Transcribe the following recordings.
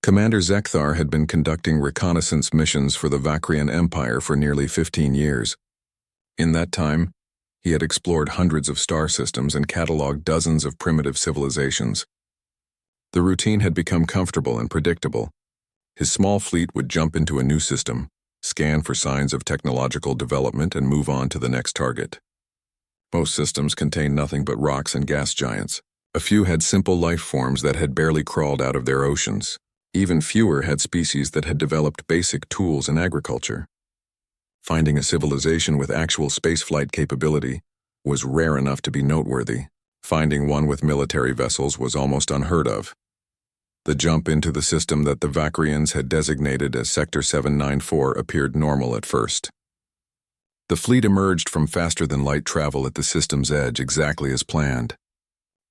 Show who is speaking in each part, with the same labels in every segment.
Speaker 1: Commander Zekthar had been conducting reconnaissance missions for the Vakrian Empire for nearly 15 years. In that time, he had explored hundreds of star systems and cataloged dozens of primitive civilizations. The routine had become comfortable and predictable. His small fleet would jump into a new system, scan for signs of technological development, and move on to the next target. Most systems contained nothing but rocks and gas giants. A few had simple life forms that had barely crawled out of their oceans. Even fewer had species that had developed basic tools in agriculture. Finding a civilization with actual spaceflight capability was rare enough to be noteworthy. Finding one with military vessels was almost unheard of. The jump into the system that the Vakrians had designated as Sector 794 appeared normal at first. The fleet emerged from faster-than-light travel at the system's edge exactly as planned.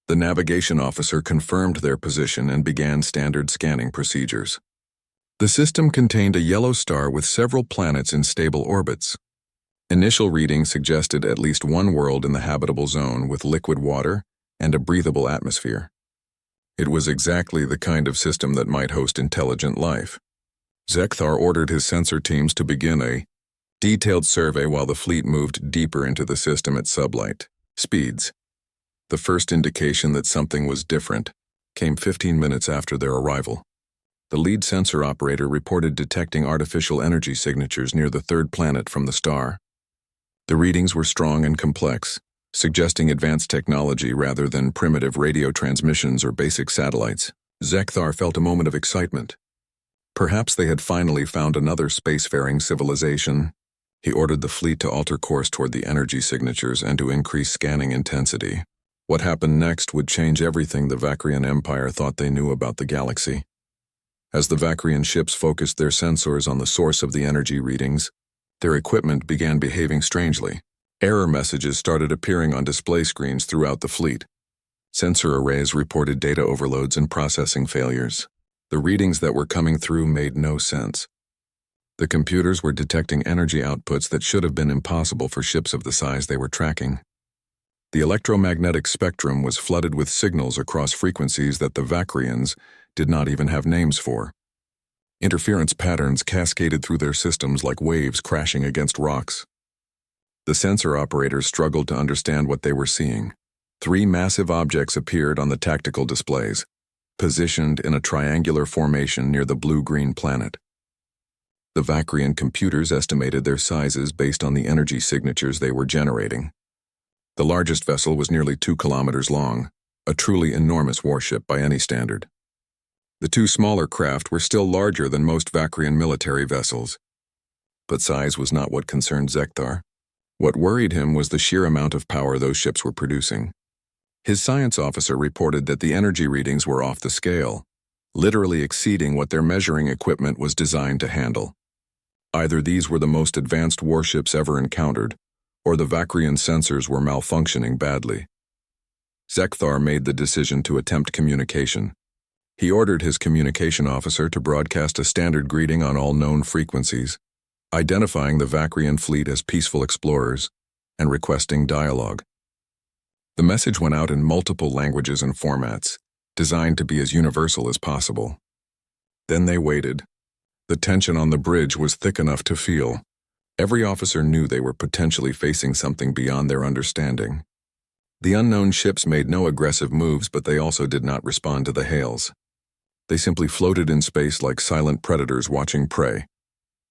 Speaker 1: The navigation officer confirmed their position and began standard scanning procedures. The system contained a yellow star with several planets in stable orbits. Initial readings suggested at least one world in the habitable zone with liquid water and a breathable atmosphere. It was exactly the kind of system that might host intelligent life. Zekthar ordered his sensor teams to begin a detailed survey while the fleet moved deeper into the system at sublight speeds. The first indication that something was different came 15 minutes after their arrival. The lead sensor operator reported detecting artificial energy signatures near the third planet from the star. The readings were strong and complex, suggesting advanced technology rather than primitive radio transmissions or basic satellites. Zekthar felt a moment of excitement. Perhaps they had finally found another spacefaring civilization. He ordered the fleet to alter course toward the energy signatures and to increase scanning intensity. What happened next would change everything the Vakrian Empire thought they knew about the galaxy. As the Vakrian ships focused their sensors on the source of the energy readings, their equipment began behaving strangely. Error messages started appearing on display screens throughout the fleet. Sensor arrays reported data overloads and processing failures. The readings that were coming through made no sense. The computers were detecting energy outputs that should have been impossible for ships of the size they were tracking. The electromagnetic spectrum was flooded with signals across frequencies that the Vakrians did not even have names for. Interference patterns cascaded through their systems like waves crashing against rocks. The sensor operators struggled to understand what they were seeing. 3 massive objects appeared on the tactical displays, positioned in a triangular formation near the blue-green planet. The Vakrian computers estimated their sizes based on the energy signatures they were generating. The largest vessel was nearly 2 kilometers long, a truly enormous warship by any standard. The 2 smaller craft were still larger than most Vakrian military vessels. But size was not what concerned Zekthar. What worried him was the sheer amount of power those ships were producing. His science officer reported that the energy readings were off the scale, literally exceeding what their measuring equipment was designed to handle. Either these were the most advanced warships ever encountered, or the Vakrian sensors were malfunctioning badly. Zekthar made the decision to attempt communication. He ordered his communication officer to broadcast a standard greeting on all known frequencies, identifying the Vakrian fleet as peaceful explorers, and requesting dialogue. The message went out in multiple languages and formats, designed to be as universal as possible. Then they waited. The tension on the bridge was thick enough to feel. Every officer knew they were potentially facing something beyond their understanding. The unknown ships made no aggressive moves, but they also did not respond to the hails. They simply floated in space like silent predators watching prey.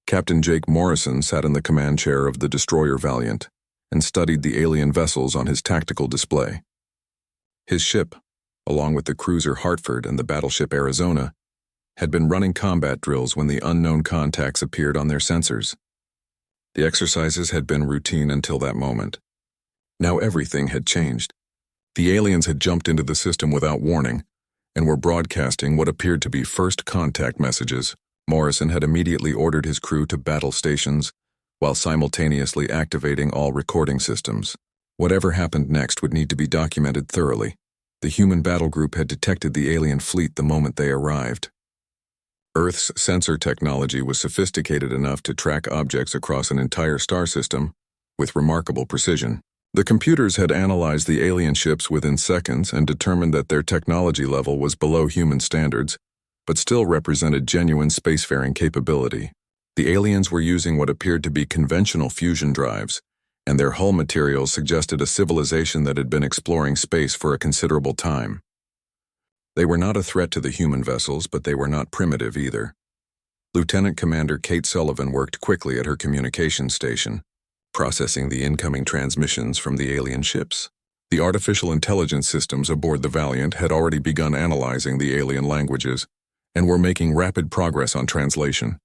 Speaker 1: Captain Jake Morrison sat in the command chair of the destroyer Valiant and studied the alien vessels on his tactical display. His ship, along with the cruiser Hartford and the battleship Arizona, had been running combat drills when the unknown contacts appeared on their sensors. The exercises had been routine until that moment. Now everything had changed. The aliens had jumped into the system without warning and were broadcasting what appeared to be first contact messages. Morrison had immediately ordered his crew to battle stations while simultaneously activating all recording systems. Whatever happened next would need to be documented thoroughly. The human battle group had detected the alien fleet the moment they arrived. Earth's sensor technology was sophisticated enough to track objects across an entire star system with remarkable precision. The computers had analyzed the alien ships within seconds and determined that their technology level was below human standards, but still represented genuine spacefaring capability. The aliens were using what appeared to be conventional fusion drives, and their hull materials suggested a civilization that had been exploring space for a considerable time. They were not a threat to the human vessels, but they were not primitive either. Lieutenant Commander Kate Sullivan worked quickly at her communications station, processing the incoming transmissions from the alien ships. The artificial intelligence systems aboard the Valiant had already begun analyzing the alien languages and were making rapid progress on translation.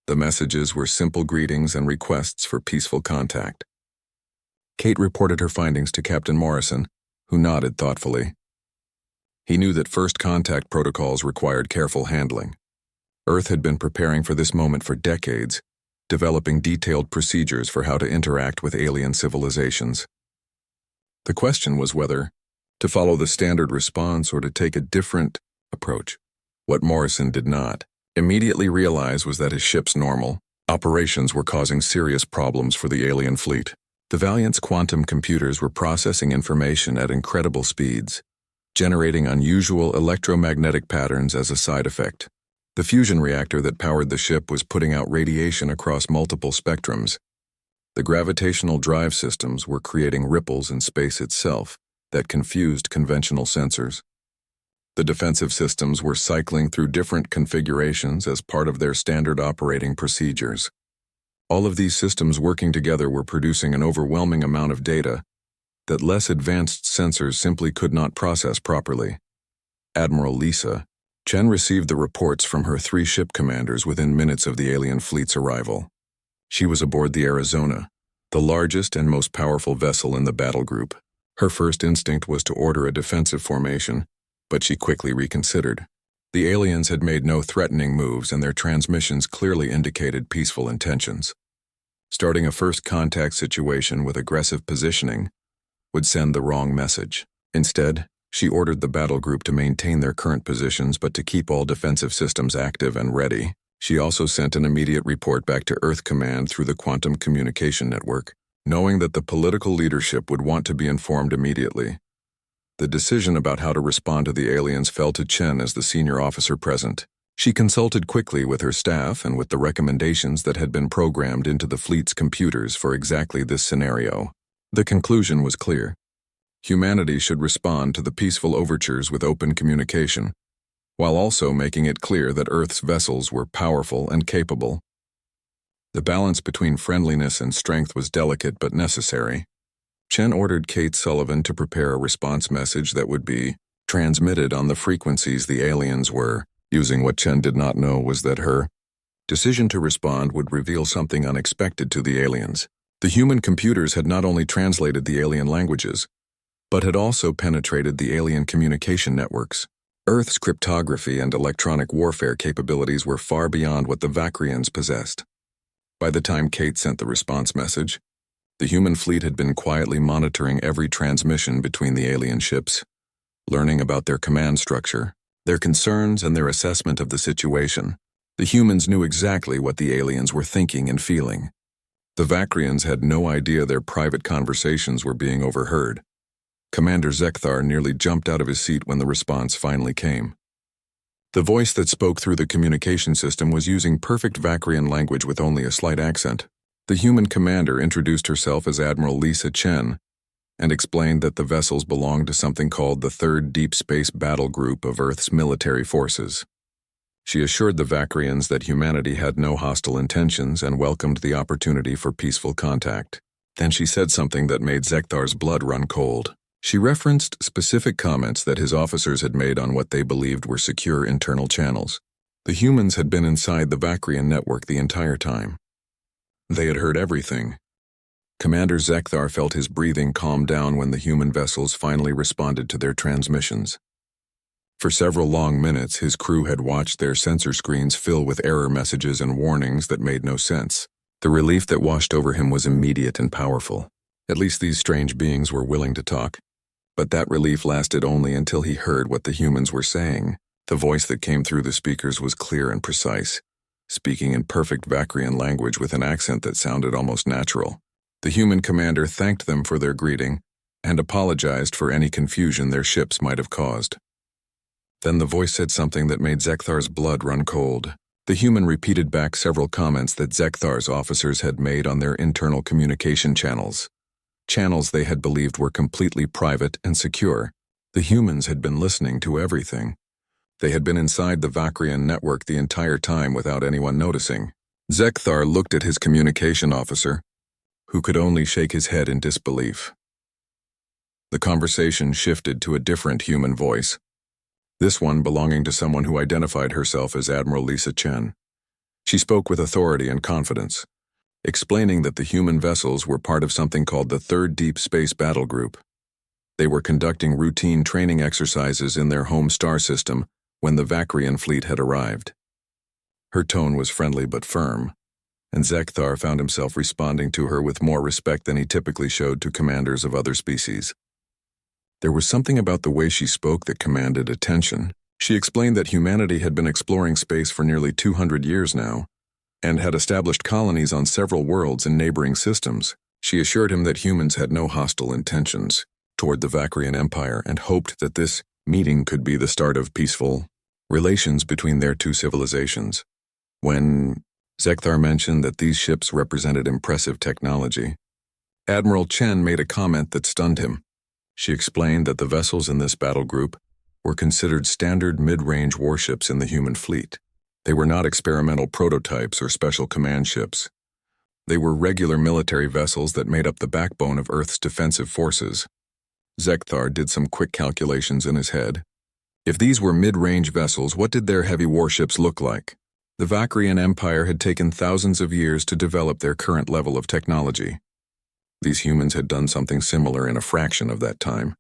Speaker 1: The messages were simple greetings and requests for peaceful contact. Kate reported her findings to Captain Morrison, who nodded thoughtfully. He knew that first contact protocols required careful handling. Earth had been preparing for this moment for decades, developing detailed procedures for how to interact with alien civilizations. The question was whether to follow the standard response or to take a different approach. What Morrison did not immediately realize was that his ship's normal operations were causing serious problems for the alien fleet. The Valiant's quantum computers were processing information at incredible speeds, generating unusual electromagnetic patterns as a side effect. The fusion reactor that powered the ship was putting out radiation across multiple spectrums. The gravitational drive systems were creating ripples in space itself that confused conventional sensors. The defensive systems were cycling through different configurations as part of their standard operating procedures. All of these systems working together were producing an overwhelming amount of data that less advanced sensors simply could not process properly. Admiral Lisa Chen received the reports from her 3 ship commanders within minutes of the alien fleet's arrival. She was aboard the Arizona, the largest and most powerful vessel in the battle group. Her first instinct was to order a defensive formation, but she quickly reconsidered. The aliens had made no threatening moves, and their transmissions clearly indicated peaceful intentions. Starting a first contact situation with aggressive positioning would send the wrong message. Instead, she ordered the battle group to maintain their current positions but to keep all defensive systems active and ready. She also sent an immediate report back to Earth Command through the quantum communication network, knowing that the political leadership would want to be informed immediately. The decision about how to respond to the aliens fell to Chen as the senior officer present. She consulted quickly with her staff and with the recommendations that had been programmed into the fleet's computers for exactly this scenario. The conclusion was clear. Humanity should respond to the peaceful overtures with open communication, while also making it clear that Earth's vessels were powerful and capable. The balance between friendliness and strength was delicate but necessary. Chen ordered Kate Sullivan to prepare a response message that would be transmitted on the frequencies the aliens were using. What Chen did not know was that her decision to respond would reveal something unexpected to the aliens. The human computers had not only translated the alien languages, but had also penetrated the alien communication networks. Earth's cryptography and electronic warfare capabilities were far beyond what the Vakrians possessed. By the time Kate sent the response message, the human fleet had been quietly monitoring every transmission between the alien ships, learning about their command structure, their concerns, and their assessment of the situation. The humans knew exactly what the aliens were thinking and feeling. The Vakrians had no idea their private conversations were being overheard. Commander Zekthar nearly jumped out of his seat when the response finally came. The voice that spoke through the communication system was using perfect Vakrian language with only a slight accent. The human commander introduced herself as Admiral Lisa Chen and explained that the vessels belonged to something called the 3rd Deep Space Battle Group of Earth's military forces. She assured the Vakrians that humanity had no hostile intentions and welcomed the opportunity for peaceful contact. Then she said something that made Zekthar's blood run cold. She referenced specific comments that his officers had made on what they believed were secure internal channels. The humans had been inside the Vakrian network the entire time. They had heard everything. Commander Zekthar felt his breathing calm down when the human vessels finally responded to their transmissions. For several long minutes, his crew had watched their sensor screens fill with error messages and warnings that made no sense. The relief that washed over him was immediate and powerful. At least these strange beings were willing to talk. But that relief lasted only until he heard what the humans were saying. The voice that came through the speakers was clear and precise, speaking in perfect Vakrian language with an accent that sounded almost natural. The human commander thanked them for their greeting and apologized for any confusion their ships might have caused. Then the voice said something that made Zekthar's blood run cold. The human repeated back several comments that Zekthar's officers had made on their internal communication channels. Channels they had believed were completely private and secure. The humans had been listening to everything. They had been inside the Vakrian network the entire time without anyone noticing. Zekthar looked at his communication officer, who could only shake his head in disbelief. The conversation shifted to a different human voice, this one belonging to someone who identified herself as Admiral Lisa Chen. She spoke with authority and confidence, explaining that the human vessels were part of something called the Third Deep Space Battle Group. They were conducting routine training exercises in their home star system when the Vakrian fleet had arrived. Her tone was friendly but firm, and Zekthar found himself responding to her with more respect than he typically showed to commanders of other species. There was something about the way she spoke that commanded attention. She explained that humanity had been exploring space for nearly 200 years now, and had established colonies on several worlds in neighboring systems. She assured him that humans had no hostile intentions toward the Vakrian Empire and hoped that this meeting could be the start of peaceful relations between their two civilizations. When Zekthar mentioned that these ships represented impressive technology, Admiral Chen made a comment that stunned him. She explained that the vessels in this battle group were considered standard mid-range warships in the human fleet. They were not experimental prototypes or special command ships. They were regular military vessels that made up the backbone of Earth's defensive forces. Zekthar did some quick calculations in his head. If these were mid-range vessels, what did their heavy warships look like? The Vakrian Empire had taken thousands of years to develop their current level of technology. These humans had done something similar in a fraction of that time.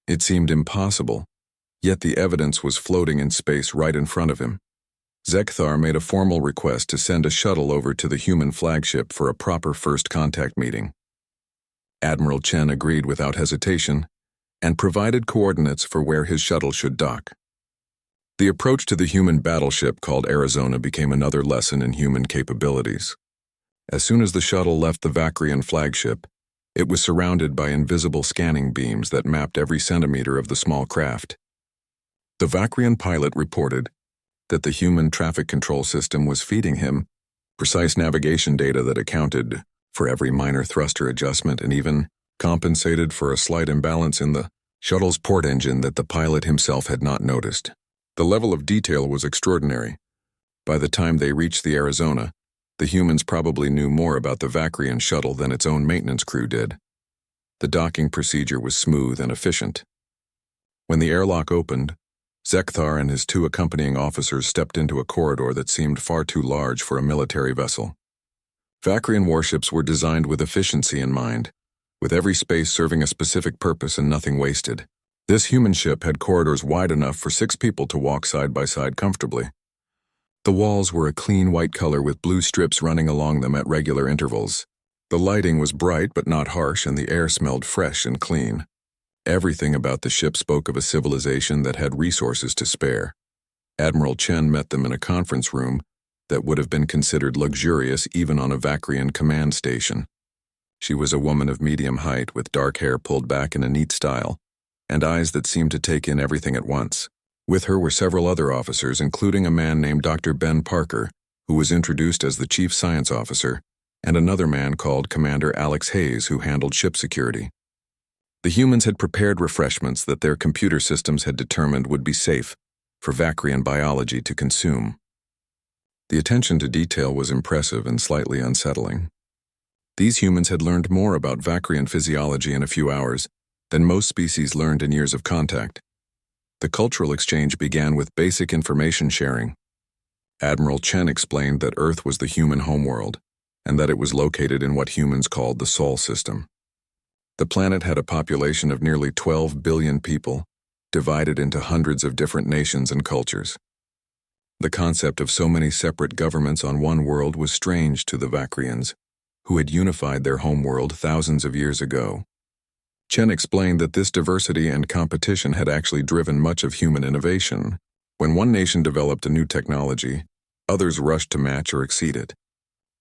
Speaker 1: It seemed impossible, yet the evidence was floating in space right in front of him. Zekthar made a formal request to send a shuttle over to the human flagship for a proper first contact meeting. Admiral Chen agreed without hesitation and provided coordinates for where his shuttle should dock. The approach to the human battleship called Arizona became another lesson in human capabilities. As soon as the shuttle left the Vakrian flagship, it was surrounded by invisible scanning beams that mapped every centimeter of the small craft. The Vakrian pilot reported that the human traffic control system was feeding him precise navigation data that accounted for every minor thruster adjustment and even compensated for a slight imbalance in the shuttle's port engine that the pilot himself had not noticed. The level of detail was extraordinary. By the time they reached the Arizona, the humans probably knew more about the Vakrian shuttle than its own maintenance crew did. The docking procedure was smooth and efficient. When the airlock opened, Zekthar and his two accompanying officers stepped into a corridor that seemed far too large for a military vessel. Vakrian warships were designed with efficiency in mind, with every space serving a specific purpose and nothing wasted. This human ship had corridors wide enough for 6 people to walk side by side comfortably. The walls were a clean white color with blue strips running along them at regular intervals. The lighting was bright but not harsh, and the air smelled fresh and clean. Everything about the ship spoke of a civilization that had resources to spare. Admiral Chen met them in a conference room that would have been considered luxurious even on a Vakrian command station. She was a woman of medium height with dark hair pulled back in a neat style, and eyes that seemed to take in everything at once. With her were several other officers, including a man named Dr. Ben Parker, who was introduced as the Chief Science Officer, and another man called Commander Alex Hayes, who handled ship security. The humans had prepared refreshments that their computer systems had determined would be safe for Vakrian biology to consume. The attention to detail was impressive and slightly unsettling. These humans had learned more about Vakrian physiology in a few hours than most species learned in years of contact. The cultural exchange began with basic information sharing. Admiral Chen explained that Earth was the human homeworld, and that it was located in what humans called the Sol system. The planet had a population of nearly 12 billion people, divided into hundreds of different nations and cultures. The concept of so many separate governments on one world was strange to the Vakrians, who had unified their homeworld thousands of years ago. Chen explained that this diversity and competition had actually driven much of human innovation. When one nation developed a new technology, others rushed to match or exceed it.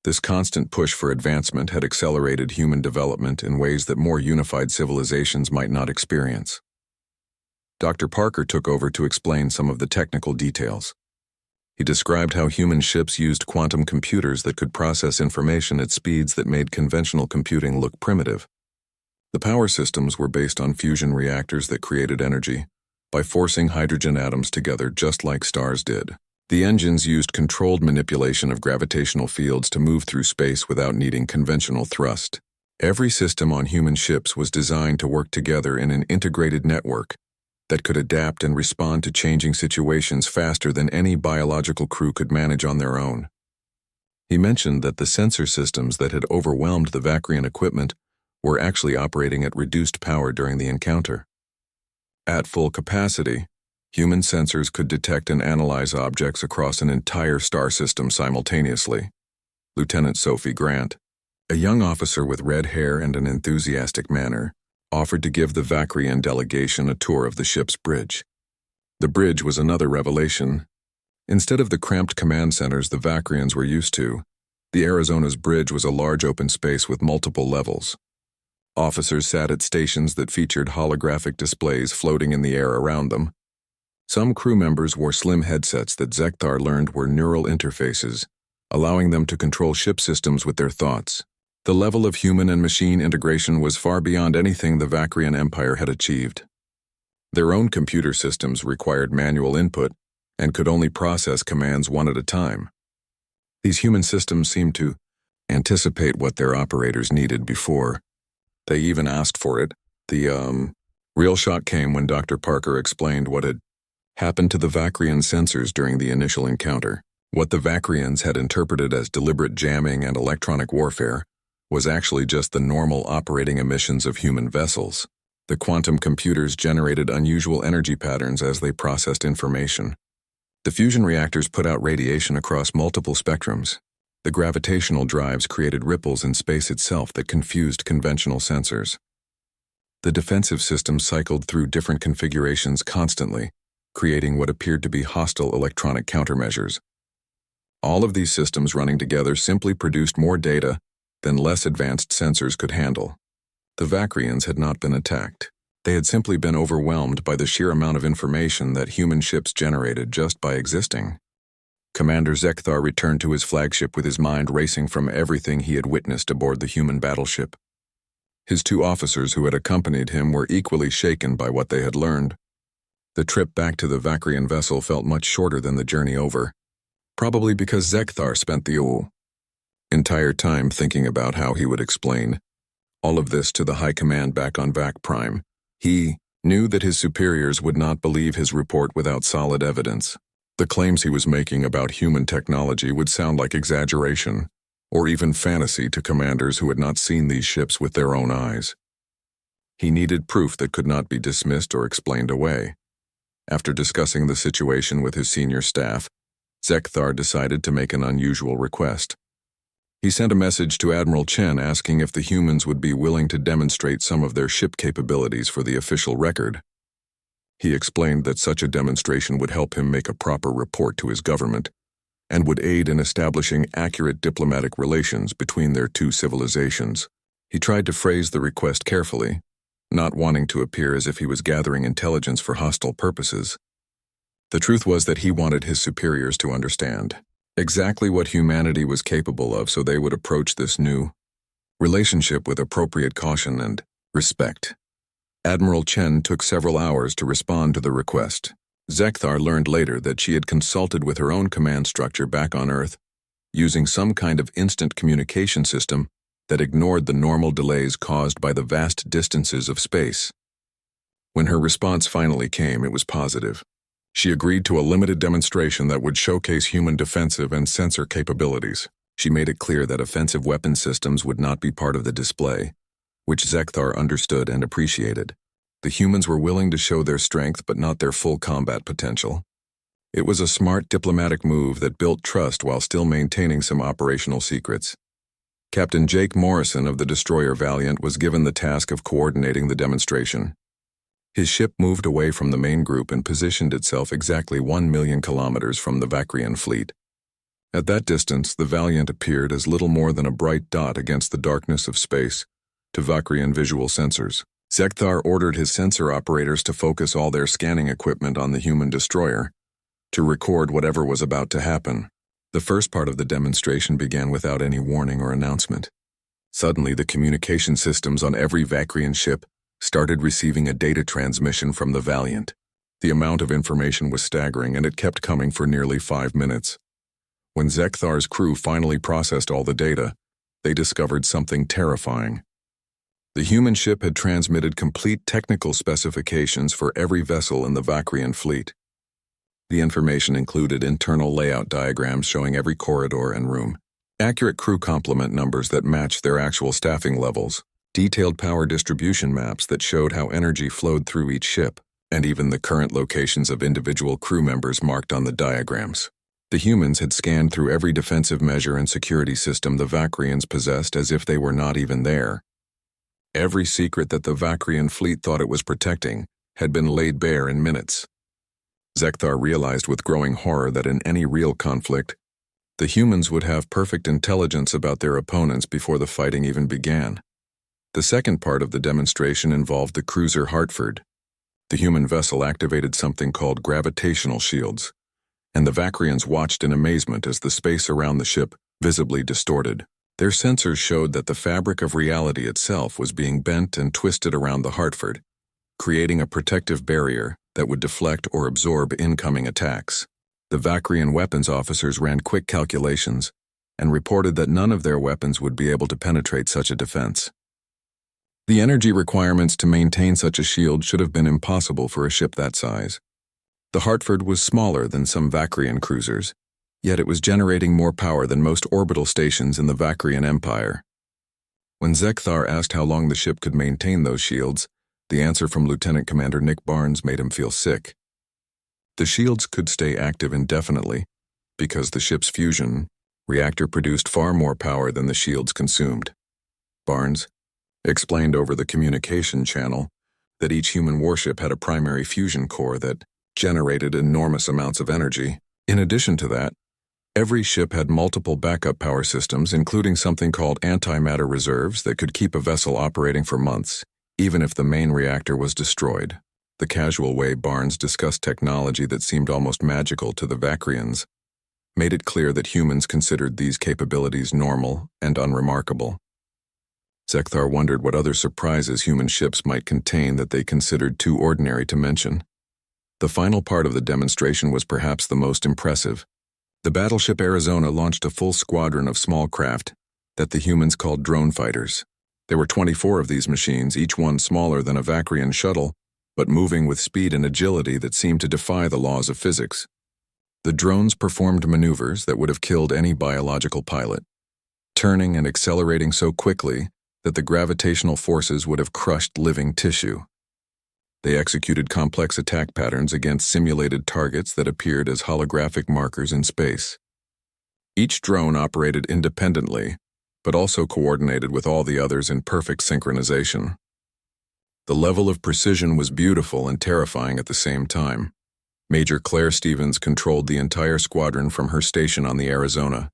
Speaker 1: This constant push for advancement had accelerated human development in ways that more unified civilizations might not experience. Dr. Parker took over to explain some of the technical details. He described how human ships used quantum computers that could process information at speeds that made conventional computing look primitive. The power systems were based on fusion reactors that created energy by forcing hydrogen atoms together just like stars did. The engines used controlled manipulation of gravitational fields to move through space without needing conventional thrust. Every system on human ships was designed to work together in an integrated network that could adapt and respond to changing situations faster than any biological crew could manage on their own. He mentioned that the sensor systems that had overwhelmed the Vacrian equipment were actually operating at reduced power during the encounter. At full capacity, human sensors could detect and analyze objects across an entire star system simultaneously. Lieutenant Sophie Grant, a young officer with red hair and an enthusiastic manner, offered to give the Vacrian delegation a tour of the ship's bridge. The bridge was another revelation. Instead of the cramped command centers the Vacrians were used to, the Arizona's bridge was a large open space with multiple levels. Officers sat at stations that featured holographic displays floating in the air around them. Some crew members wore slim headsets that Zekthar learned were neural interfaces, allowing them to control ship systems with their thoughts. The level of human and machine integration was far beyond anything the Vacrian Empire had achieved. Their own computer systems required manual input and could only process commands one at a time. These human systems seemed to anticipate what their operators needed before they even asked for it. The real shock came when Dr. Parker explained what had happened to the Vacrian sensors during the initial encounter. What the Vacrians had interpreted as deliberate jamming and electronic warfare was actually just the normal operating emissions of human vessels. The quantum computers generated unusual energy patterns as they processed information. The fusion reactors put out radiation across multiple spectrums. The gravitational drives created ripples in space itself that confused conventional sensors. The defensive systems cycled through different configurations constantly, creating what appeared to be hostile electronic countermeasures. All of these systems running together simply produced more data than less advanced sensors could handle. The Vacrians had not been attacked. They had simply been overwhelmed by the sheer amount of information that human ships generated just by existing. Commander Zekthar returned to his flagship with his mind racing from everything he had witnessed aboard the human battleship. His two officers who had accompanied him were equally shaken by what they had learned. The trip back to the Vacrian vessel felt much shorter than the journey over, probably because Zekthar spent the entire time thinking about how he would explain all of this to the high command back on Vac Prime. He knew that his superiors would not believe his report without solid evidence. The claims he was making about human technology would sound like exaggeration, or even fantasy to commanders who had not seen these ships with their own eyes. He needed proof that could not be dismissed or explained away. After discussing the situation with his senior staff, Zekthar decided to make an unusual request. He sent a message to Admiral Chen asking if the humans would be willing to demonstrate some of their ship capabilities for the official record. He explained that such a demonstration would help him make a proper report to his government and would aid in establishing accurate diplomatic relations between their two civilizations. He tried to phrase the request carefully, not wanting to appear as if he was gathering intelligence for hostile purposes. The truth was that he wanted his superiors to understand exactly what humanity was capable of so they would approach this new relationship with appropriate caution and respect. Admiral Chen took several hours to respond to the request. Zekthar learned later that she had consulted with her own command structure back on Earth, using some kind of instant communication system that ignored the normal delays caused by the vast distances of space. When her response finally came, it was positive. She agreed to a limited demonstration that would showcase human defensive and sensor capabilities. She made it clear that offensive weapon systems would not be part of the display, which Zekthar understood and appreciated. The humans were willing to show their strength but not their full combat potential. It was a smart diplomatic move that built trust while still maintaining some operational secrets. Captain Jake Morrison of the destroyer Valiant was given the task of coordinating the demonstration. His ship moved away from the main group and positioned itself exactly 1 million kilometers from the Vacrian fleet. At that distance, the Valiant appeared as little more than a bright dot against the darkness of space to Vacrian visual sensors. Zekthar ordered his sensor operators to focus all their scanning equipment on the human destroyer, to record whatever was about to happen. The first part of the demonstration began without any warning or announcement. Suddenly, the communication systems on every Vakrian ship started receiving a data transmission from the Valiant. The amount of information was staggering, and it kept coming for nearly 5 minutes. When Zekthar's crew finally processed all the data, they discovered something terrifying. The human ship had transmitted complete technical specifications for every vessel in the Vakrian fleet. The information included internal layout diagrams showing every corridor and room, accurate crew complement numbers that matched their actual staffing levels, detailed power distribution maps that showed how energy flowed through each ship, and even the current locations of individual crew members marked on the diagrams. The humans had scanned through every defensive measure and security system the Vakrians possessed as if they were not even there. Every secret that the Vakrian fleet thought it was protecting had been laid bare in minutes. Zekthar realized with growing horror that in any real conflict, the humans would have perfect intelligence about their opponents before the fighting even began. The second part of the demonstration involved the cruiser Hartford. The human vessel activated something called gravitational shields, and the Vakrians watched in amazement as the space around the ship visibly distorted. Their sensors showed that the fabric of reality itself was being bent and twisted around the Hartford, creating a protective barrier that would deflect or absorb incoming attacks. The Vakrian weapons officers ran quick calculations and reported that none of their weapons would be able to penetrate such a defense. The energy requirements to maintain such a shield should have been impossible for a ship that size. The Hartford was smaller than some Vakrian cruisers, yet it was generating more power than most orbital stations in the Vakrian Empire. When Zekthar asked how long the ship could maintain those shields, the answer from Lieutenant Commander Nick Barnes made him feel sick. The shields could stay active indefinitely because the ship's fusion reactor produced far more power than the shields consumed. Barnes explained over the communication channel that each human warship had a primary fusion core that generated enormous amounts of energy. In addition to that, every ship had multiple backup power systems, including something called antimatter reserves that could keep a vessel operating for months, even if the main reactor was destroyed. The casual way Barnes discussed technology that seemed almost magical to the Vakrians made it clear that humans considered these capabilities normal and unremarkable. Zekthar wondered what other surprises human ships might contain that they considered too ordinary to mention. The final part of the demonstration was perhaps the most impressive. The battleship Arizona launched a full squadron of small craft that the humans called drone fighters. There were 24 of these machines, each one smaller than a Vakrian shuttle, but moving with speed and agility that seemed to defy the laws of physics. The drones performed maneuvers that would have killed any biological pilot, turning and accelerating so quickly that the gravitational forces would have crushed living tissue. They executed complex attack patterns against simulated targets that appeared as holographic markers in space. Each drone operated independently, but also coordinated with all the others in perfect synchronization. The level of precision was beautiful and terrifying at the same time. Major Claire Stevens controlled the entire squadron from her station on the Arizona.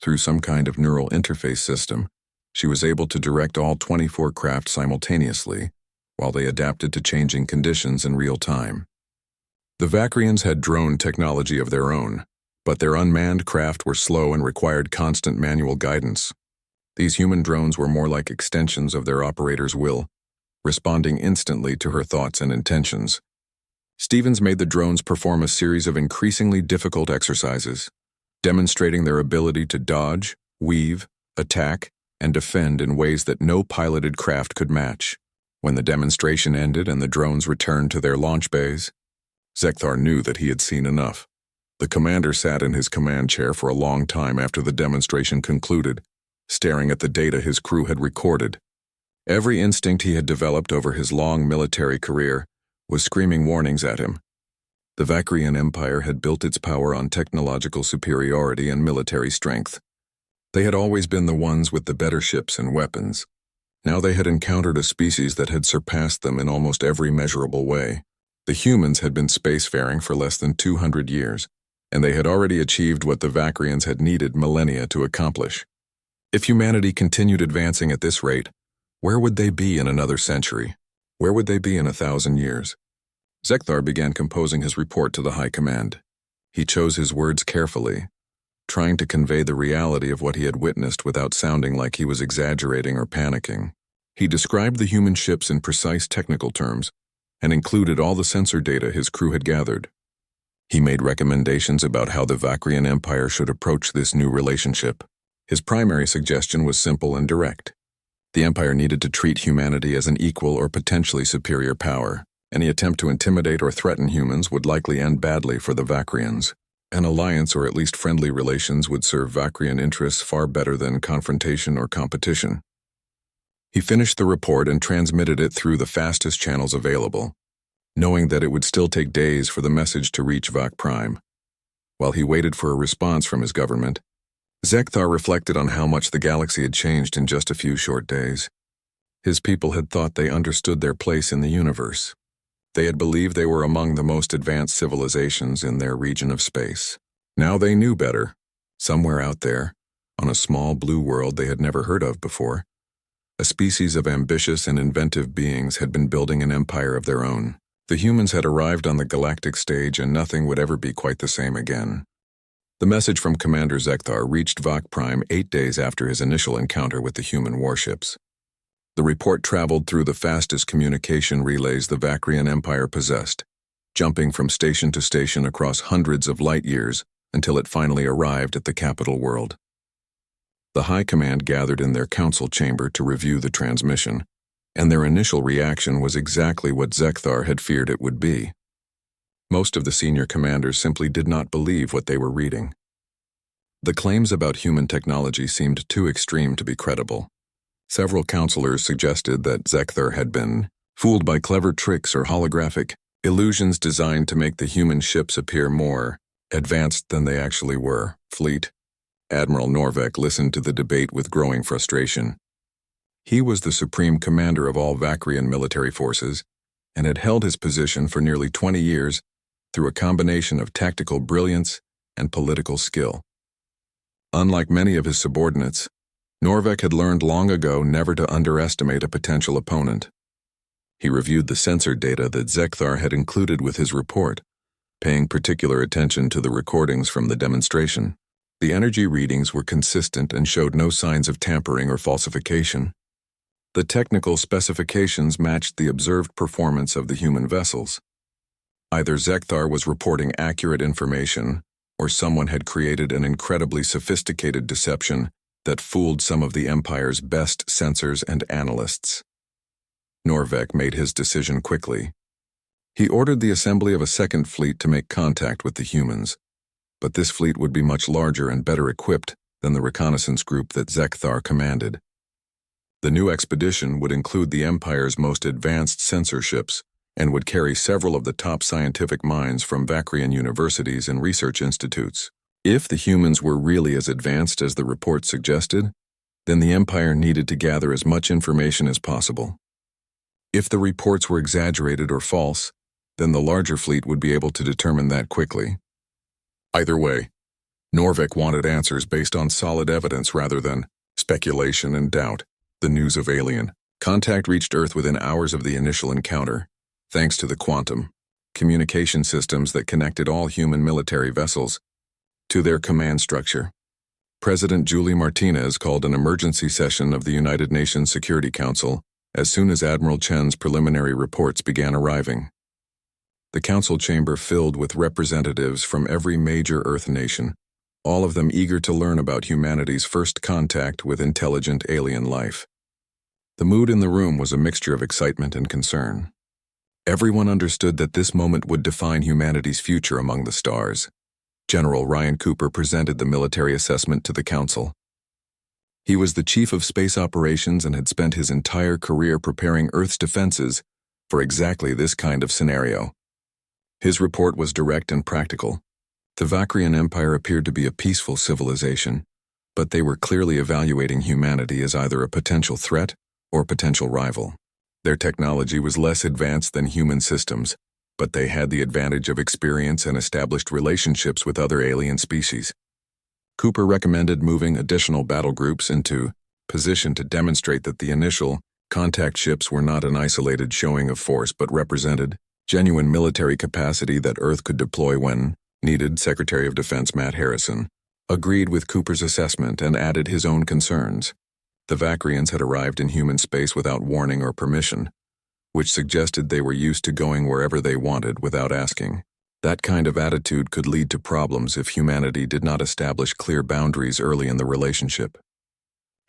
Speaker 1: Through some kind of neural interface system, she was able to direct all 24 craft simultaneously, while they adapted to changing conditions in real time. The Vakrians had drone technology of their own, but their unmanned craft were slow and required constant manual guidance. These human drones were more like extensions of their operator's will, responding instantly to her thoughts and intentions. Stevens made the drones perform a series of increasingly difficult exercises, demonstrating their ability to dodge, weave, attack, and defend in ways that no piloted craft could match. When the demonstration ended and the drones returned to their launch bays, Zekthar knew that he had seen enough. The commander sat in his command chair for a long time after the demonstration concluded, staring at the data his crew had recorded. Every instinct he had developed over his long military career was screaming warnings at him. The Vakrian Empire had built its power on technological superiority and military strength. They had always been the ones with the better ships and weapons. Now they had encountered a species that had surpassed them in almost every measurable way. The humans had been spacefaring for less than 200 years, and they had already achieved what the Vakrians had needed millennia to accomplish. If humanity continued advancing at this rate, where would they be in another century? Where would they be in 1,000 years? Zekthar began composing his report to the High Command. He chose his words carefully, trying to convey the reality of what he had witnessed without sounding like he was exaggerating or panicking. He described the human ships in precise technical terms and included all the sensor data his crew had gathered. He made recommendations about how the Vakrian Empire should approach this new relationship. His primary suggestion was simple and direct. The Empire needed to treat humanity as an equal or potentially superior power. Any attempt to intimidate or threaten humans would likely end badly for the Vakrians. An alliance or at least friendly relations would serve Vakrian interests far better than confrontation or competition. He finished the report and transmitted it through the fastest channels available, knowing that it would still take days for the message to reach Vak Prime. While he waited for a response from his government, Zekthar reflected on how much the galaxy had changed in just a few short days. His people had thought they understood their place in the universe. They had believed they were among the most advanced civilizations in their region of space. Now they knew better. Somewhere out there, on a small blue world they had never heard of before, a species of ambitious and inventive beings had been building an empire of their own. The humans had arrived on the galactic stage and nothing would ever be quite the same again. The message from Commander Zekthar reached Vak Prime 8 days after his initial encounter with the human warships. The report traveled through the fastest communication relays the Vakrian Empire possessed, jumping from station to station across hundreds of light years until it finally arrived at the capital world. The High Command gathered in their council chamber to review the transmission, and their initial reaction was exactly what Zekthar had feared it would be. Most of the senior commanders simply did not believe what they were reading. The claims about human technology seemed too extreme to be credible. Several counselors suggested that Zekthar had been fooled by clever tricks or holographic illusions designed to make the human ships appear more advanced than they actually were. Fleet Admiral Norvek listened to the debate with growing frustration. He was the supreme commander of all Vakrian military forces and had held his position for nearly 20 years through a combination of tactical brilliance and political skill. Unlike many of his subordinates, Norvek had learned long ago never to underestimate a potential opponent. He reviewed the sensor data that Zekthar had included with his report, paying particular attention to the recordings from the demonstration. The energy readings were consistent and showed no signs of tampering or falsification. The technical specifications matched the observed performance of the human vessels. Either Zekthar was reporting accurate information, or someone had created an incredibly sophisticated deception that fooled some of the Empire's best censors and analysts. Norvek made his decision quickly. He ordered the assembly of a second fleet to make contact with the humans, but this fleet would be much larger and better equipped than the reconnaissance group that Zekthar commanded. The new expedition would include the Empire's most advanced sensor ships and would carry several of the top scientific minds from Vakrian universities and research institutes. If the humans were really as advanced as the report suggested, then the Empire needed to gather as much information as possible. If the reports were exaggerated or false, then the larger fleet would be able to determine that quickly. Either way, Norvek wanted answers based on solid evidence rather than speculation and doubt. The news of alien contact reached Earth within hours of the initial encounter, thanks to the quantum communication systems that connected all human military vessels to their command structure. President Julie Martinez called an emergency session of the United Nations Security Council as soon as Admiral Chen's preliminary reports began arriving. The council chamber filled with representatives from every major Earth nation, all of them eager to learn about humanity's first contact with intelligent alien life. The mood in the room was a mixture of excitement and concern. Everyone understood that this moment would define humanity's future among the stars. General Ryan Cooper presented the military assessment to the council. He was the chief of space operations and had spent his entire career preparing Earth's defenses for exactly this kind of scenario. His report was direct and practical. The Vakrian Empire appeared to be a peaceful civilization, but they were clearly evaluating humanity as either a potential threat or potential rival. Their technology was less advanced than human systems, but they had the advantage of experience and established relationships with other alien species. Cooper recommended moving additional battle groups into position to demonstrate that the initial Contact ships were not an isolated showing of force but represented genuine military capacity that Earth could deploy when needed. Secretary of Defense Matt Harrison agreed with Cooper's assessment and added his own concerns. The Vakrians had arrived in human space without warning or permission, which suggested they were used to going wherever they wanted without asking. That kind of attitude could lead to problems if humanity did not establish clear boundaries early in the relationship.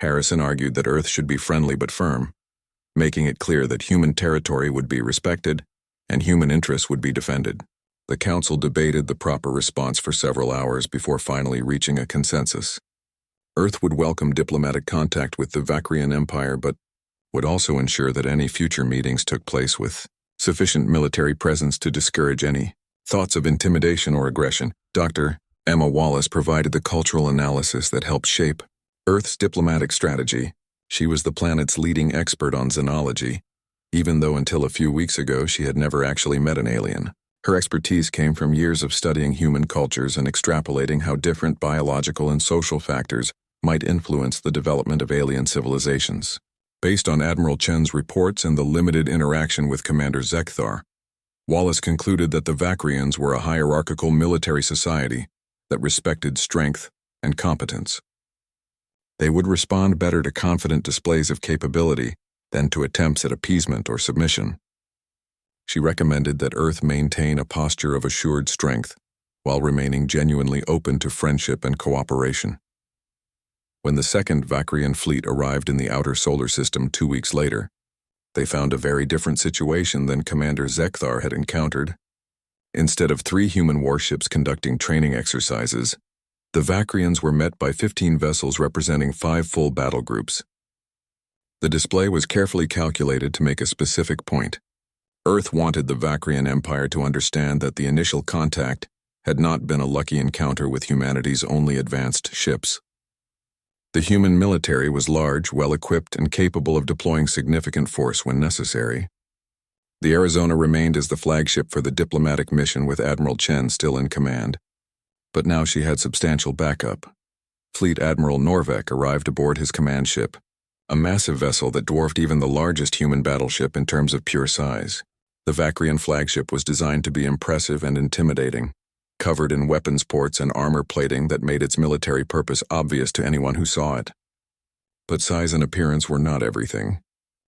Speaker 1: Harrison argued that Earth should be friendly but firm, making it clear that human territory would be respected and human interests would be defended. The council debated the proper response for several hours before finally reaching a consensus. Earth would welcome diplomatic contact with the Vakrian Empire but would also ensure that any future meetings took place with sufficient military presence to discourage any thoughts of intimidation or aggression. Dr. Emma Wallace provided the cultural analysis that helped shape Earth's diplomatic strategy. She was the planet's leading expert on xenology, even though until a few weeks ago she had never actually met an alien. Her expertise came from years of studying human cultures and extrapolating how different biological and social factors might influence the development of alien civilizations. Based on Admiral Chen's reports and the limited interaction with Commander Zekthar, Wallace concluded that the Vakrians were a hierarchical military society that respected strength and competence. They would respond better to confident displays of capability than to attempts at appeasement or submission. She recommended that Earth maintain a posture of assured strength while remaining genuinely open to friendship and cooperation. When the second Vakrian fleet arrived in the outer solar system 2 weeks later, they found a very different situation than Commander Zekthar had encountered. Instead of 3 human warships conducting training exercises, the Vakrians were met by 15 vessels representing 5 full battle groups. The display was carefully calculated to make a specific point. Earth wanted the Vakrian Empire to understand that the initial contact had not been a lucky encounter with humanity's only advanced ships. The human military was large, well-equipped, and capable of deploying significant force when necessary. The Arizona remained as the flagship for the diplomatic mission with Admiral Chen still in command, but now she had substantial backup. Fleet Admiral Norvek arrived aboard his command ship, a massive vessel that dwarfed even the largest human battleship in terms of pure size. The Vakrian flagship was designed to be impressive and intimidating, covered in weapons ports and armor plating that made its military purpose obvious to anyone who saw it. But size and appearance were not everything.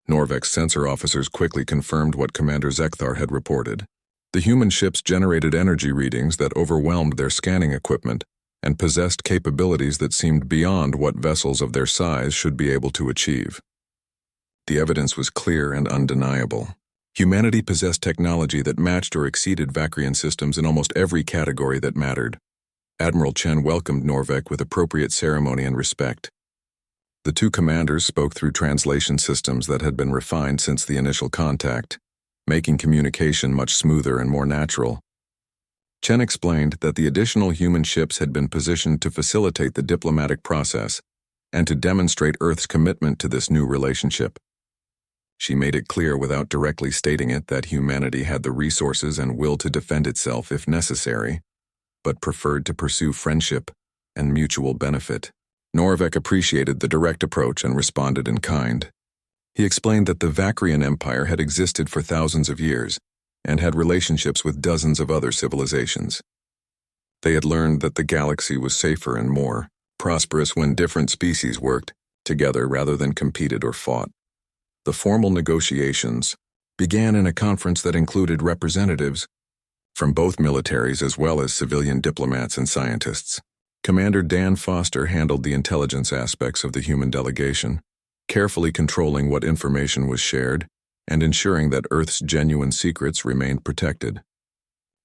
Speaker 1: Norvek's sensor officers quickly confirmed what Commander Zekthar had reported. The human ships generated energy readings that overwhelmed their scanning equipment and possessed capabilities that seemed beyond what vessels of their size should be able to achieve. The evidence was clear and undeniable. Humanity possessed technology that matched or exceeded Vakrian systems in almost every category that mattered. Admiral Chen welcomed Norvek with appropriate ceremony and respect. The 2 commanders spoke through translation systems that had been refined since the initial contact, making communication much smoother and more natural. Chen explained that the additional human ships had been positioned to facilitate the diplomatic process and to demonstrate Earth's commitment to this new relationship. She made it clear without directly stating it that humanity had the resources and will to defend itself if necessary, but preferred to pursue friendship and mutual benefit. Norvek appreciated the direct approach and responded in kind. He explained that the Vakrian Empire had existed for thousands of years and had relationships with dozens of other civilizations. They had learned that the galaxy was safer and more prosperous when different species worked together rather than competed or fought. The formal negotiations began in a conference that included representatives from both militaries as well as civilian diplomats and scientists. Commander Dan Foster handled the intelligence aspects of the human delegation, carefully controlling what information was shared and ensuring that Earth's genuine secrets remained protected.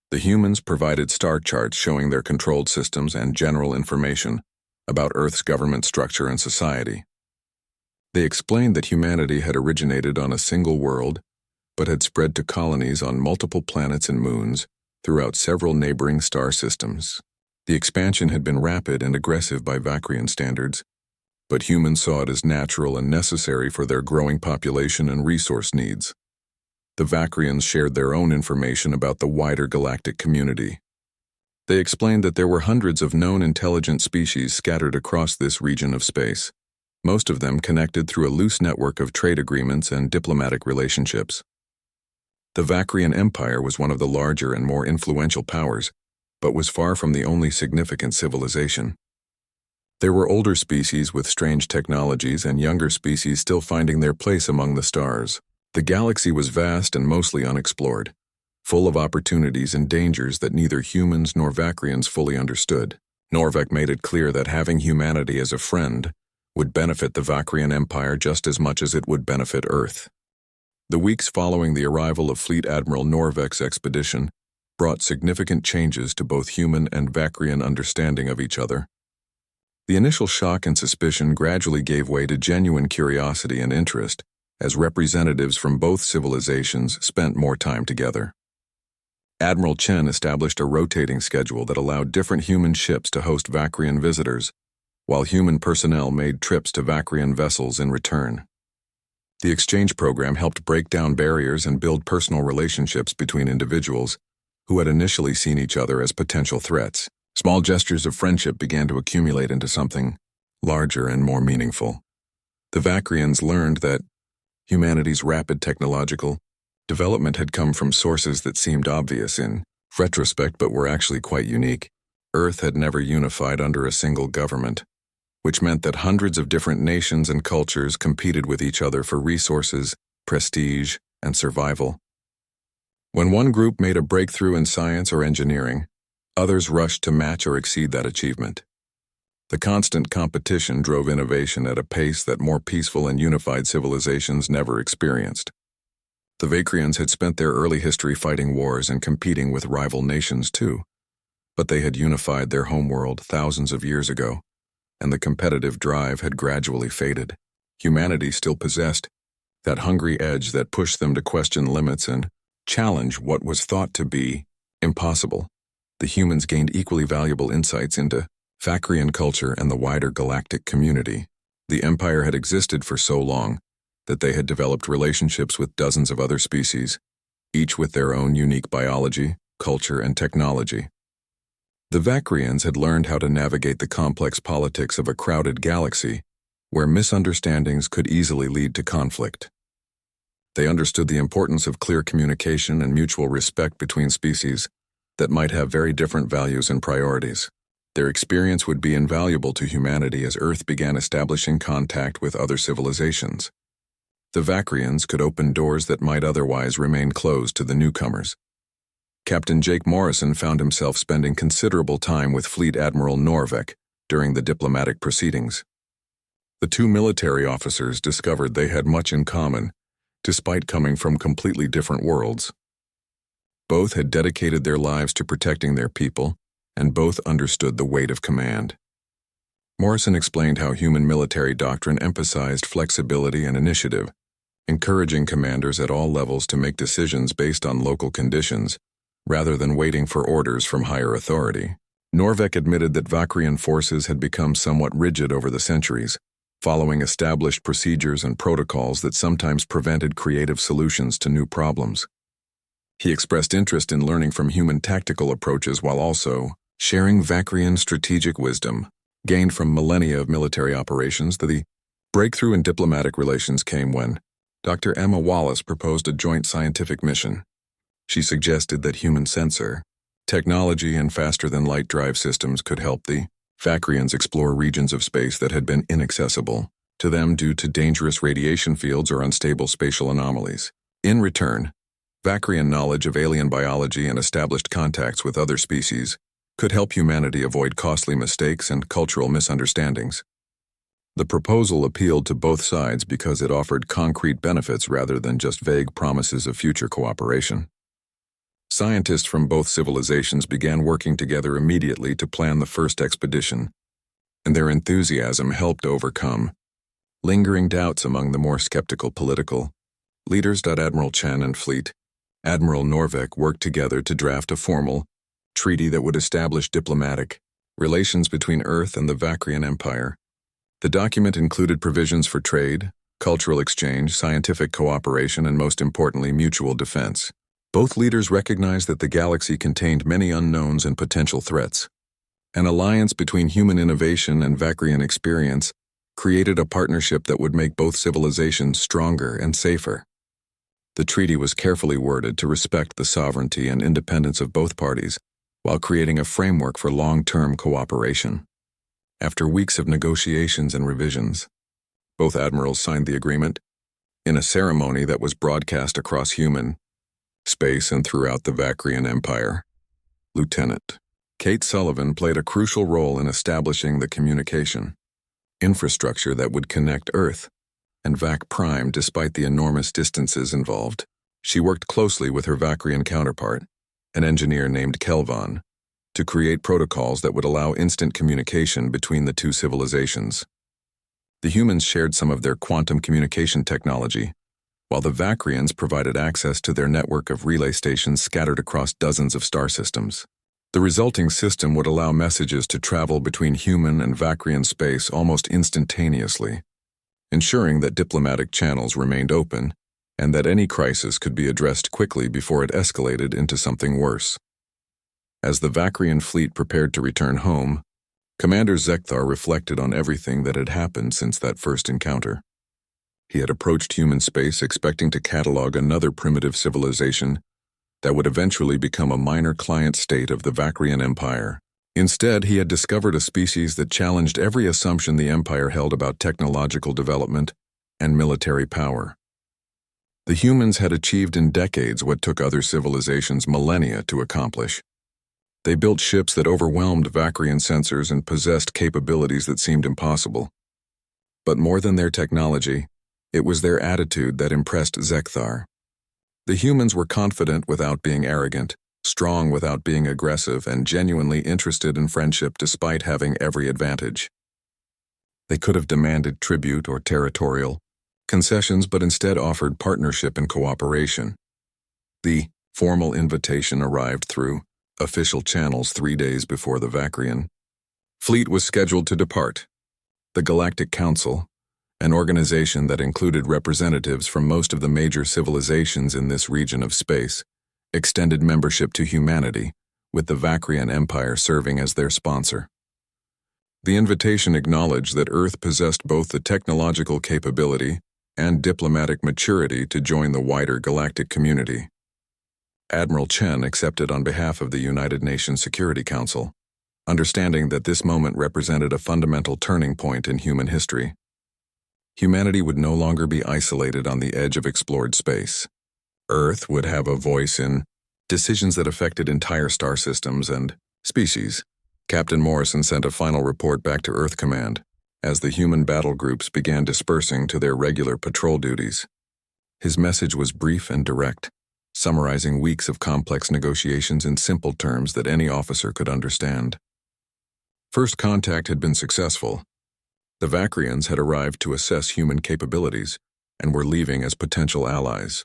Speaker 1: The humans provided star charts showing their controlled systems and general information about Earth's government structure and society. They explained that humanity had originated on a single world, but had spread to colonies on multiple planets and moons throughout several neighboring star systems. The expansion had been rapid and aggressive by Vakrian standards, but humans saw it as natural and necessary for their growing population and resource needs. The Vakrians shared their own information about the wider galactic community. They explained that there were hundreds of known intelligent species scattered across this region of space, most of them connected through a loose network of trade agreements and diplomatic relationships. The Vakrian Empire was one of the larger and more influential powers, but was far from the only significant civilization. There were older species with strange technologies and younger species still finding their place among the stars. The galaxy was vast and mostly unexplored, full of opportunities and dangers that neither humans nor Vakrians fully understood. Norvek made it clear that having humanity as a friend would benefit the Vakrian Empire just as much as it would benefit Earth. The weeks following the arrival of Fleet Admiral Norvek's expedition brought significant changes to both human and Vakrian understanding of each other. The initial shock and suspicion gradually gave way to genuine curiosity and interest as representatives from both civilizations spent more time together. Admiral Chen established a rotating schedule that allowed different human ships to host Vakrian visitors, while human personnel made trips to Vakrian vessels in return. The exchange program helped break down barriers and build personal relationships between individuals who had initially seen each other as potential threats. Small gestures of friendship began to accumulate into something larger and more meaningful. The Vakrians learned that humanity's rapid technological development had come from sources that seemed obvious in retrospect but were actually quite unique. Earth had never unified under a single government, which meant that hundreds of different nations and cultures competed with each other for resources, prestige, and survival. When one group made a breakthrough in science or engineering, others rushed to match or exceed that achievement. The constant competition drove innovation at a pace that more peaceful and unified civilizations never experienced. The Vakrians had spent their early history fighting wars and competing with rival nations too, but they had unified their homeworld thousands of years ago, and the competitive drive had gradually faded. Humanity still possessed that hungry edge that pushed them to question limits and challenge what was thought to be impossible. The humans gained equally valuable insights into Vakrian culture and the wider galactic community. The Empire had existed for so long that they had developed relationships with dozens of other species, each with their own unique biology, culture, and technology. The Vakrians had learned how to navigate the complex politics of a crowded galaxy where misunderstandings could easily lead to conflict. They understood the importance of clear communication and mutual respect between species that might have very different values and priorities. Their experience would be invaluable to humanity as Earth began establishing contact with other civilizations. The Vakrians could open doors that might otherwise remain closed to the newcomers. Captain Jake Morrison found himself spending considerable time with Fleet Admiral Norvek during the diplomatic proceedings. The two military officers discovered they had much in common, despite coming from completely different worlds. Both had dedicated their lives to protecting their people, and both understood the weight of command. Morrison explained how human military doctrine emphasized flexibility and initiative, encouraging commanders at all levels to make decisions based on local conditions, rather than waiting for orders from higher authority. Norvek admitted that Vakrian forces had become somewhat rigid over the centuries, following established procedures and protocols that sometimes prevented creative solutions to new problems. He expressed interest in learning from human tactical approaches while also sharing Vakrian strategic wisdom, gained from millennia of military operations. The breakthrough in diplomatic relations came when Dr. Emma Wallace proposed a joint scientific mission. She suggested that human sensor technology and faster-than-light drive systems could help the Vakrians explore regions of space that had been inaccessible to them due to dangerous radiation fields or unstable spatial anomalies. In return, Vakrian knowledge of alien biology and established contacts with other species could help humanity avoid costly mistakes and cultural misunderstandings. The proposal appealed to both sides because it offered concrete benefits rather than just vague promises of future cooperation. Scientists from both civilizations began working together immediately to plan the first expedition, and their enthusiasm helped overcome lingering doubts among the more skeptical political leaders. Admiral Chen and Fleet Admiral Norvek worked together to draft a formal treaty that would establish diplomatic relations between Earth and the Vakrian Empire. The document included provisions for trade, cultural exchange, scientific cooperation, and most importantly, mutual defense. Both leaders recognized that the galaxy contained many unknowns and potential threats. An alliance between human innovation and Vakrian experience created a partnership that would make both civilizations stronger and safer. The treaty was carefully worded to respect the sovereignty and independence of both parties, while creating a framework for long-term cooperation. After weeks of negotiations and revisions, both admirals signed the agreement in a ceremony that was broadcast across human, space, and throughout the Vacrian Empire. Lieutenant Kate Sullivan played a crucial role in establishing the communication infrastructure that would connect Earth and Vac Prime despite the enormous distances involved. She worked closely with her Vacrian counterpart, an engineer named Kelvon, to create protocols that would allow instant communication between the two civilizations. The humans shared some of their quantum communication technology, while the Vacrians provided access to their network of relay stations scattered across dozens of star systems. The resulting system would allow messages to travel between human and Vacrian space almost instantaneously, ensuring that diplomatic channels remained open and that any crisis could be addressed quickly before it escalated into something worse. As the Vacrian fleet prepared to return home, Commander Zekthar reflected on everything that had happened since that first encounter. He had approached human space expecting to catalog another primitive civilization that would eventually become a minor client state of the Vacrian Empire. Instead, he had discovered a species that challenged every assumption the Empire held about technological development and military power. The humans had achieved in decades what took other civilizations millennia to accomplish. They built ships that overwhelmed Vacrian sensors and possessed capabilities that seemed impossible. But more than their technology, it was their attitude that impressed Zekthar. The humans were confident without being arrogant, strong without being aggressive, and genuinely interested in friendship despite having every advantage. They could have demanded tribute or territorial concessions, but instead offered partnership and cooperation. The formal invitation arrived through official channels 3 days before the Vacrian fleet was scheduled to depart. The Galactic Council, an organization that included representatives from most of the major civilizations in this region of space, extended membership to humanity, with the Vacrian Empire serving as their sponsor. The invitation acknowledged that Earth possessed both the technological capability and diplomatic maturity to join the wider galactic community. Admiral Chen accepted on behalf of the United Nations Security Council, understanding that this moment represented a fundamental turning point in human history. Humanity would no longer be isolated on the edge of explored space. Earth would have a voice in decisions that affected entire star systems and species. Captain Morrison sent a final report back to Earth Command as the human battle groups began dispersing to their regular patrol duties. His message was brief and direct, summarizing weeks of complex negotiations in simple terms that any officer could understand. First contact had been successful. The Vacrians had arrived to assess human capabilities and were leaving as potential allies.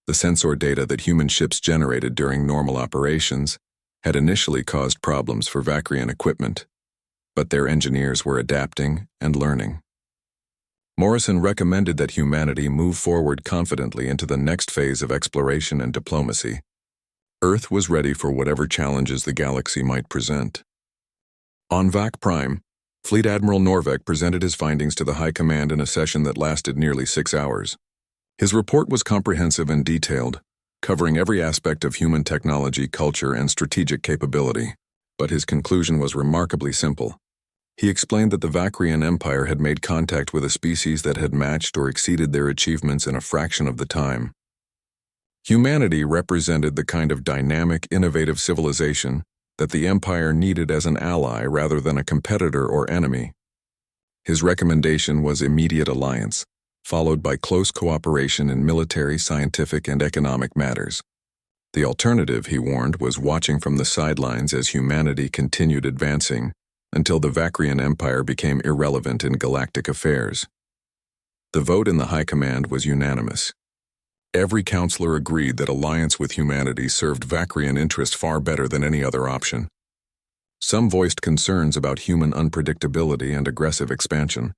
Speaker 1: The sensor data that human ships generated during normal operations had initially caused problems for Vacrian equipment, but their engineers were adapting and learning. Morrison recommended that humanity move forward confidently into the next phase of exploration and diplomacy. Earth was ready for whatever challenges the galaxy might present. On Vac Prime, Fleet Admiral Norvek presented his findings to the High Command in a session that lasted nearly 6 hours. His report was comprehensive and detailed, covering every aspect of human technology, culture, and strategic capability. But his conclusion was remarkably simple. He explained that the Vacrian Empire had made contact with a species that had matched or exceeded their achievements in a fraction of the time. Humanity represented the kind of dynamic, innovative civilization that the Empire needed as an ally rather than a competitor or enemy. His recommendation was immediate alliance, followed by close cooperation in military, scientific, and economic matters. The alternative, he warned, was watching from the sidelines as humanity continued advancing until the Vacrian Empire became irrelevant in galactic affairs. The vote in the High Command was unanimous. Every counselor agreed that alliance with humanity served Vacrian interest far better than any other option. Some voiced concerns about human unpredictability and aggressive expansion,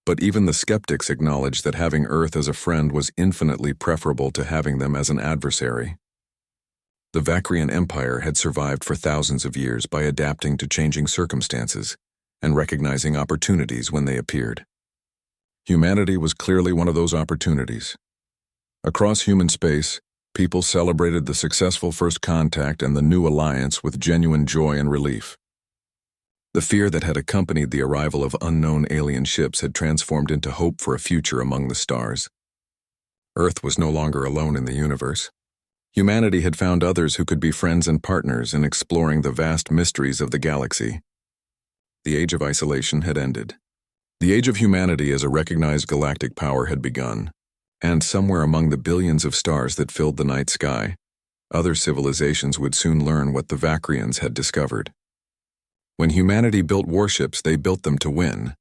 Speaker 1: but even the skeptics acknowledged that having Earth as a friend was infinitely preferable to having them as an adversary. The Vacrian Empire had survived for thousands of years by adapting to changing circumstances and recognizing opportunities when they appeared. Humanity was clearly one of those opportunities. Across human space, people celebrated the successful first contact and the new alliance with genuine joy and relief. The fear that had accompanied the arrival of unknown alien ships had transformed into hope for a future among the stars. Earth was no longer alone in the universe. Humanity had found others who could be friends and partners in exploring the vast mysteries of the galaxy. The age of isolation had ended. The age of humanity as a recognized galactic power had begun, and somewhere among the billions of stars that filled the night sky, other civilizations would soon learn what the Vacrians had discovered. When humanity built warships, they built them to win,